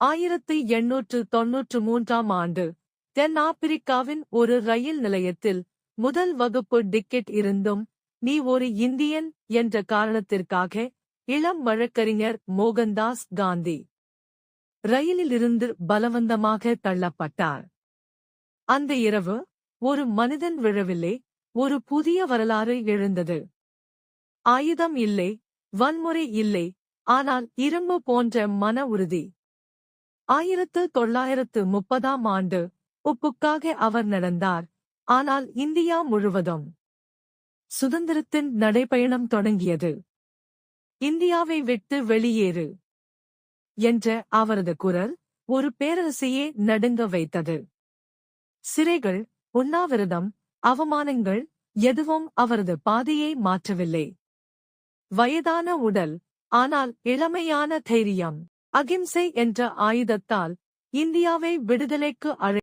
1893ஆம் ஆண்டு தென்னாப்பிரிக்காவின் ஒரு ரயில் நிலையத்தில் முதல் வகுப்பு டிக்கெட் இருந்தும் நீ ஒரு இந்தியன் என்ற காரணத்திற்காக இளம் வழக்கறிஞர் மோகன்தாஸ் காந்தி ரயிலிலிருந்து பலவந்தமாக தள்ளப்பட்டார். அந்த இரவு ஒரு மனிதன் விழவில்லை, ஒரு புதிய வரலாறு எழுந்தது. ஆயுதம் இல்லை, வன்முறை இல்லை, ஆனால் இரும்பு போன்ற மன உறுதி. 1930ஆம் ஆண்டு உப்புக்காக அவர் நடந்தார், ஆனால் இந்தியா முழுவதும் சுதந்திரத்தின் நடைபயணம் தொடங்கியது. இந்தியாவை விட்டு வெளியேறு என்ற அவரது குரல் ஒரு பேரரசையே நடுங்க வைத்தது. சிறைகள், உண்ணாவிரதம், அவமானங்கள் எதுவும் அவரது பாதையை மாற்றவில்லை. வயதான உடல், ஆனால் இளமையான தைரியம், அகிம்சை என்ற ஆயுதத்தால் இந்தியாவை விடுதலைக்கு